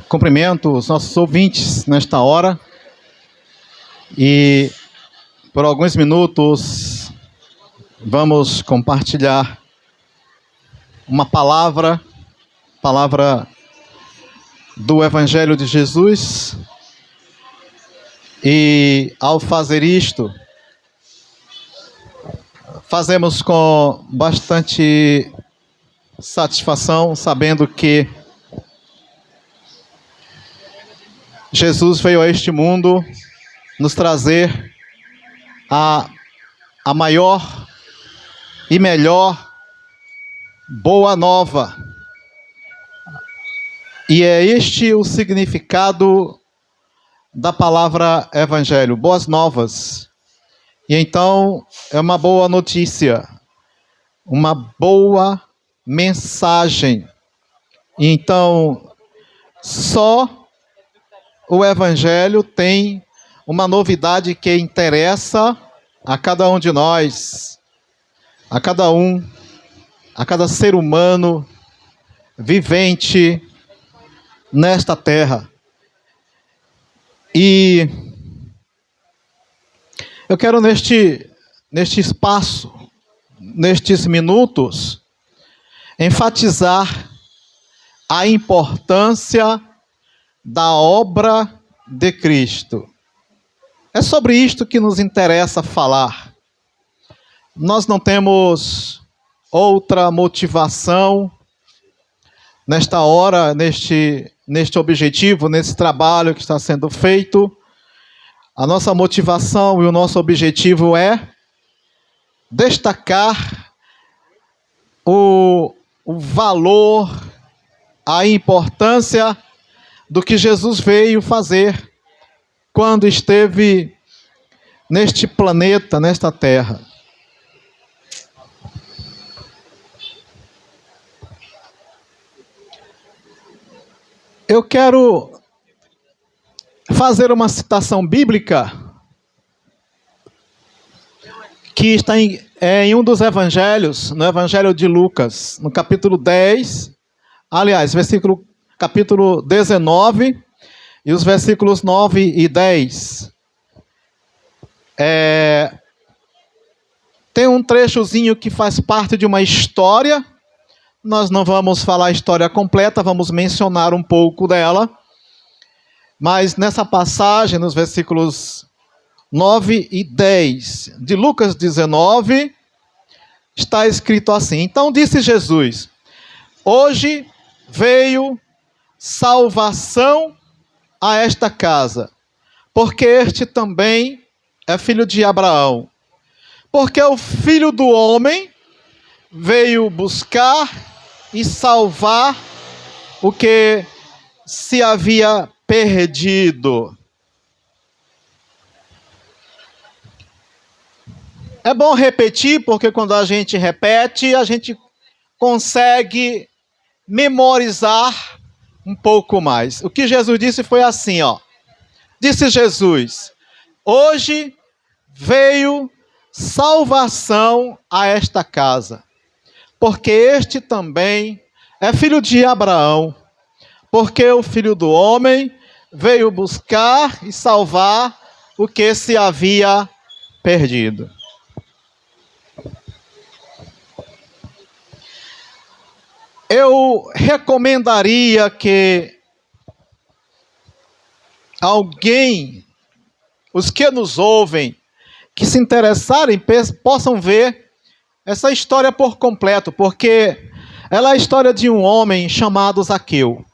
Cumprimento os nossos ouvintes nesta hora e por alguns minutos vamos compartilhar uma palavra do Evangelho de Jesus. E ao fazer isto, fazemos com bastante satisfação, sabendo que Jesus veio a este mundo nos trazer a maior e melhor boa nova. E é este o significado da palavra evangelho, boas novas. E então é uma boa notícia, uma boa mensagem. E então só o evangelho tem uma novidade que interessa a cada um de nós, a cada ser humano vivente nesta terra. E eu quero neste espaço, nestes minutos, enfatizar a importância da obra de Cristo. É sobre isto que nos interessa falar. Nós não temos outra motivação nesta hora, neste objetivo, nesse trabalho que está sendo feito. A nossa motivação e o nosso objetivo é destacar o valor, a importância do que Jesus veio fazer quando esteve neste planeta, nesta terra. Eu quero fazer uma citação bíblica que está em um dos evangelhos, no Evangelho de Lucas, no capítulo 10, aliás, capítulo 19 e os versículos 9 e 10. Tem um trechozinho que faz parte de uma história. Nós não vamos falar a história completa, vamos mencionar um pouco dela. Mas nessa passagem, nos versículos 9 e 10 de Lucas 19, está escrito assim: Então disse Jesus: Hoje veio salvação a esta casa, porque este também é filho de Abraão. Porque o Filho do Homem veio buscar e salvar o que se havia perdido. É bom repetir, porque quando a gente repete, a gente consegue memorizar um pouco mais. O que Jesus disse foi assim, ó. Disse Jesus: Hoje veio salvação a esta casa, porque este também é filho de Abraão. Porque o Filho do Homem veio buscar e salvar o que se havia perdido. Eu recomendaria que os que nos ouvem, que se interessarem, possam ver essa história por completo, porque ela é a história de um homem chamado Zaqueu.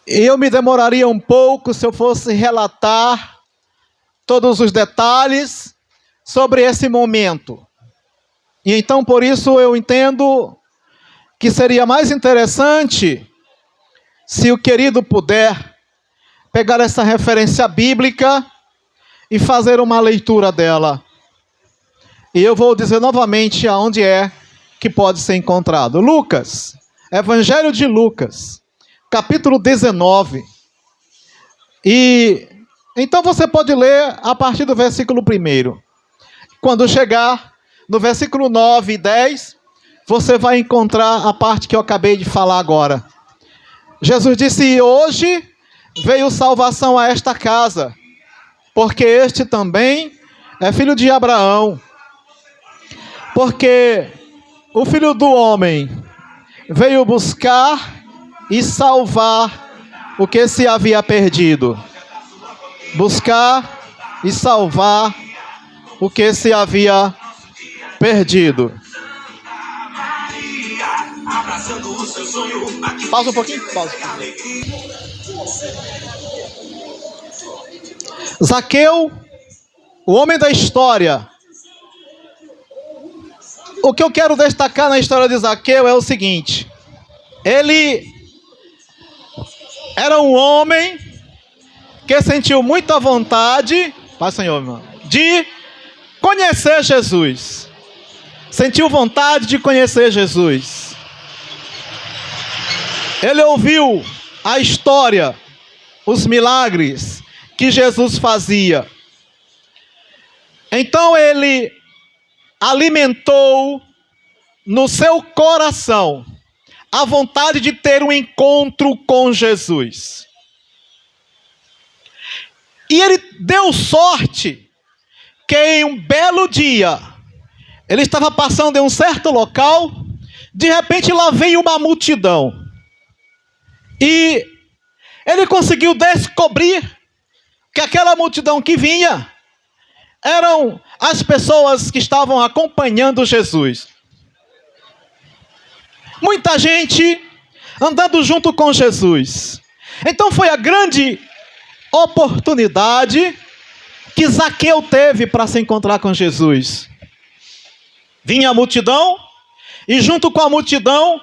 Eu me demoraria um pouco se eu fosse relatar todos os detalhes sobre esse momento. E então, por isso, eu entendo que seria mais interessante se o querido puder pegar essa referência bíblica e fazer uma leitura dela. E eu vou dizer novamente aonde é que pode ser encontrado. Lucas, Evangelho de Lucas, capítulo 19. E então você pode ler a partir do versículo 1. Quando chegar no versículo 9 e 10, você vai encontrar a parte que eu acabei de falar agora. Jesus disse: hoje veio salvação a esta casa, porque este também é filho de Abraão. Porque o Filho do Homem veio buscar e salvar o que se havia perdido. Buscar e salvar o que se havia perdido. Pausa um pouquinho. Pausa. Zaqueu, o homem da história. O que eu quero destacar na história de Zaqueu é o seguinte: ele era um homem que sentiu muita vontade, Pai Senhor, irmão, de conhecer Jesus. Sentiu vontade de conhecer Jesus. Ele ouviu a história, os milagres que Jesus fazia. Então ele alimentou no seu coração a vontade de ter um encontro com Jesus. E ele deu sorte que em um belo dia, ele estava passando em um certo local, de repente lá veio uma multidão. E ele conseguiu descobrir que aquela multidão que vinha eram as pessoas que estavam acompanhando Jesus. Muita gente andando junto com Jesus. Então foi a grande oportunidade que Zaqueu teve para se encontrar com Jesus. Vinha a multidão e junto com a multidão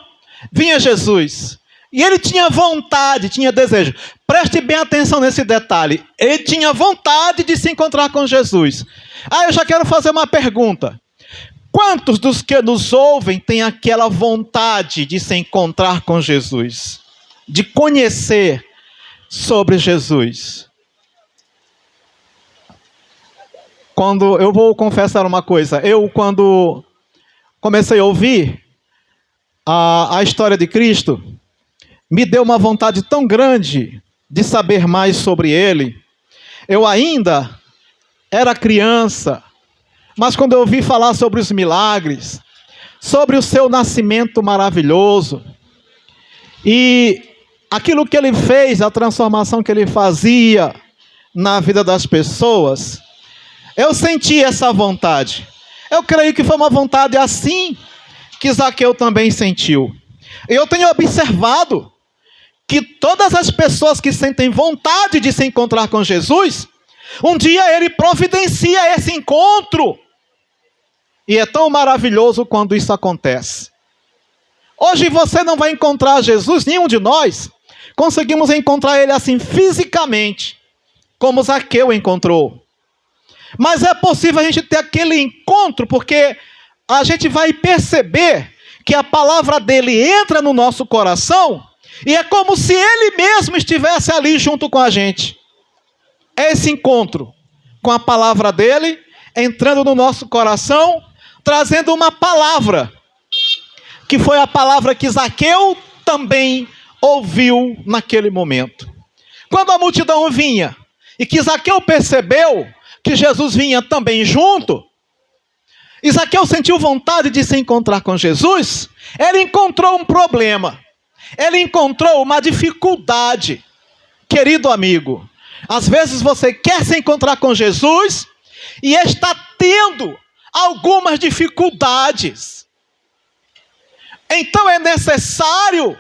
vinha Jesus. E ele tinha vontade, tinha desejo. Preste bem atenção nesse detalhe. Ele tinha vontade de se encontrar com Jesus. Eu já quero fazer uma pergunta. Quantos dos que nos ouvem têm aquela vontade de se encontrar com Jesus? De conhecer sobre Jesus? Eu vou confessar uma coisa. Quando comecei a ouvir a história de Cristo, me deu uma vontade tão grande de saber mais sobre Ele. Eu ainda era criança, mas quando eu ouvi falar sobre os milagres, sobre o seu nascimento maravilhoso, e aquilo que Ele fez, a transformação que Ele fazia na vida das pessoas, eu senti essa vontade. Eu creio que foi uma vontade assim que Zaqueu também sentiu. Eu tenho observado que todas as pessoas que sentem vontade de se encontrar com Jesus, um dia Ele providencia esse encontro. E é tão maravilhoso quando isso acontece. Hoje você não vai encontrar Jesus, nenhum de nós conseguimos encontrar Ele assim fisicamente, como Zaqueu encontrou. Mas é possível a gente ter aquele encontro, porque a gente vai perceber que a palavra dele entra no nosso coração, e é como se Ele mesmo estivesse ali junto com a gente. Esse encontro com a palavra dele, entrando no nosso coração, trazendo uma palavra, que foi a palavra que Zaqueu também ouviu naquele momento. Quando a multidão vinha, e que Zaqueu percebeu que Jesus vinha também junto, e Zaqueu sentiu vontade de se encontrar com Jesus, ele encontrou um problema. Ele encontrou uma dificuldade. Querido amigo, às vezes você quer se encontrar com Jesus e está tendo algumas dificuldades. Então é necessário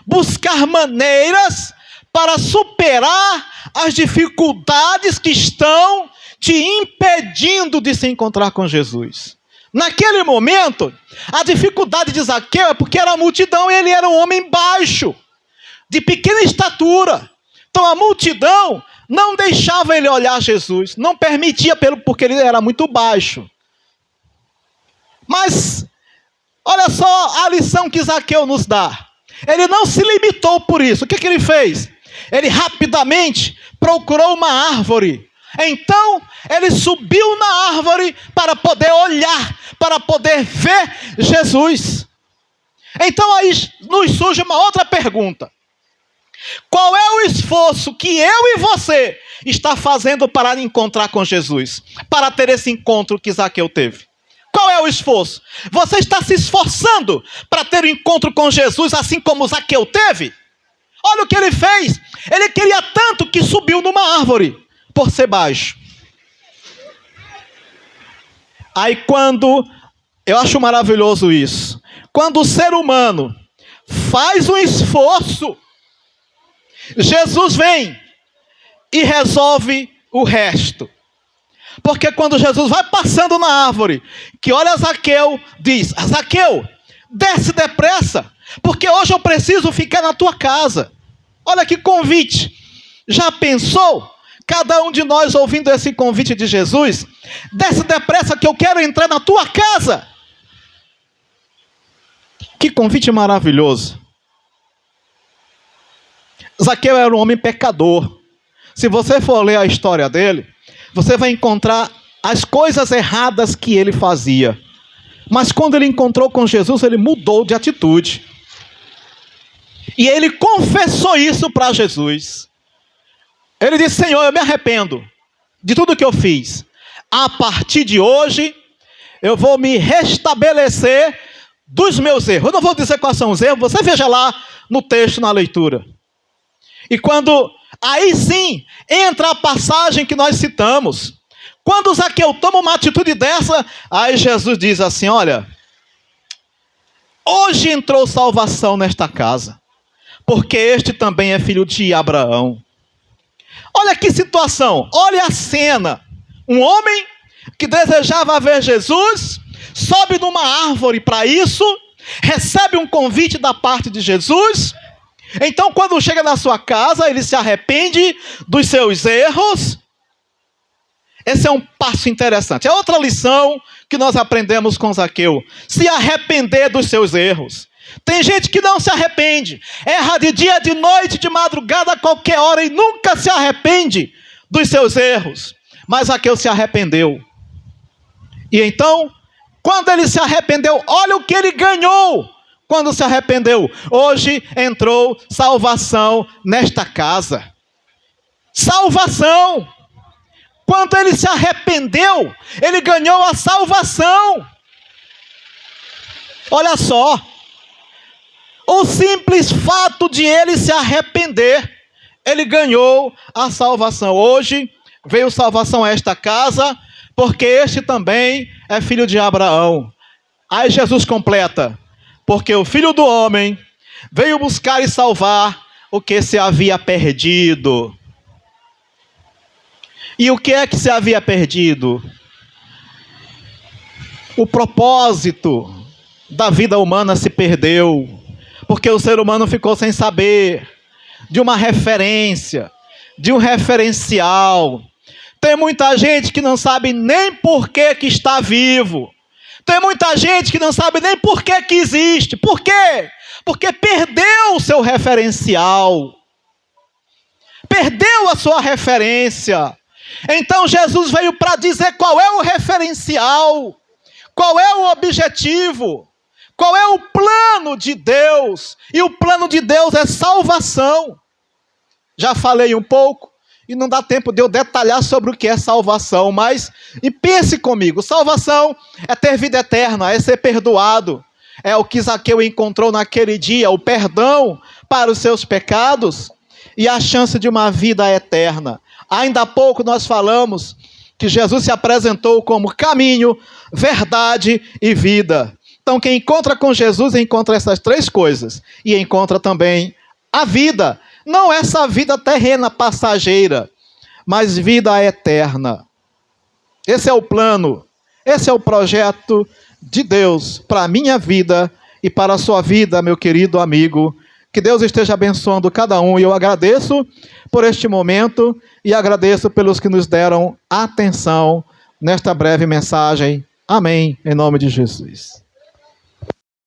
buscar maneiras para superar as dificuldades que estão te impedindo de se encontrar com Jesus. Naquele momento, a dificuldade de Zaqueu é porque era a multidão e ele era um homem baixo, de pequena estatura. Então a multidão não deixava ele olhar Jesus, não permitia porque ele era muito baixo. Mas, olha só a lição que Zaqueu nos dá. Ele não se limitou por isso. O que ele fez? Ele rapidamente procurou uma árvore. Então, ele subiu na árvore para poder olhar, para poder ver Jesus. Então aí nos surge uma outra pergunta. Qual é o esforço que eu e você está fazendo para encontrar com Jesus? Para ter esse encontro que Zaqueu teve? Qual é o esforço? Você está se esforçando para ter um encontro com Jesus assim como Zaqueu teve? Olha o que ele fez. Ele queria tanto que subiu numa árvore por ser baixo. Aí eu acho maravilhoso isso. Quando o ser humano faz um esforço, Jesus vem e resolve o resto. Porque quando Jesus vai passando na árvore, que olha Zaqueu, diz: Zaqueu, desce depressa, porque hoje eu preciso ficar na tua casa. Olha que convite. Já pensou? Cada um de nós ouvindo esse convite de Jesus: desce depressa que eu quero entrar na tua casa. Que convite maravilhoso. Zaqueu era um homem pecador. Se você for ler a história dele, você vai encontrar as coisas erradas que ele fazia. Mas quando ele encontrou com Jesus, ele mudou de atitude. E ele confessou isso para Jesus. Ele disse: Senhor, eu me arrependo de tudo que eu fiz. A partir de hoje, eu vou me restabelecer dos meus erros. Eu não vou dizer quais são os erros, você veja lá no texto, na leitura. E aí sim, entra a passagem que nós citamos. Quando Zaqueu toma uma atitude dessa, aí Jesus diz assim: olha, hoje entrou salvação nesta casa, porque este também é filho de Abraão. Olha que situação, olha a cena. Um homem que desejava ver Jesus, sobe numa árvore para isso, recebe um convite da parte de Jesus. Então, quando chega na sua casa, ele se arrepende dos seus erros. Esse é um passo interessante. É outra lição que nós aprendemos com Zaqueu: se arrepender dos seus erros. Tem gente que não se arrepende, erra de dia, de noite, de madrugada, a qualquer hora, e nunca se arrepende dos seus erros. Mas Zaqueu se arrependeu. E então, quando ele se arrependeu, olha o que ele ganhou quando se arrependeu. Hoje entrou salvação nesta casa. Salvação! Quando ele se arrependeu, ele ganhou a salvação. Olha só. O simples fato de ele se arrepender, ele ganhou a salvação. Hoje veio salvação a esta casa, porque este também é filho de Abraão. Aí Jesus completa: porque o Filho do Homem veio buscar e salvar o que se havia perdido. E o que é que se havia perdido? O propósito da vida humana se perdeu, porque o ser humano ficou sem saber de uma referência, de um referencial. Tem muita gente que não sabe nem por que está vivo. Tem muita gente que não sabe nem por que existe. Por quê? Porque perdeu o seu referencial. Perdeu a sua referência. Então Jesus veio para dizer qual é o referencial, qual é o objetivo, qual é o plano de Deus. E o plano de Deus é salvação. Já falei um pouco, e não dá tempo de eu detalhar sobre o que é salvação, e pense comigo: salvação é ter vida eterna, é ser perdoado. É o que Zaqueu encontrou naquele dia, o perdão para os seus pecados e a chance de uma vida eterna. Ainda há pouco nós falamos que Jesus se apresentou como caminho, verdade e vida. Então quem encontra com Jesus encontra essas três coisas, e encontra também a vida. Não essa vida terrena, passageira, mas vida eterna. Esse é o plano, esse é o projeto de Deus para a minha vida e para a sua vida, meu querido amigo. Que Deus esteja abençoando cada um, e eu agradeço por este momento e agradeço pelos que nos deram atenção nesta breve mensagem. Amém, em nome de Jesus.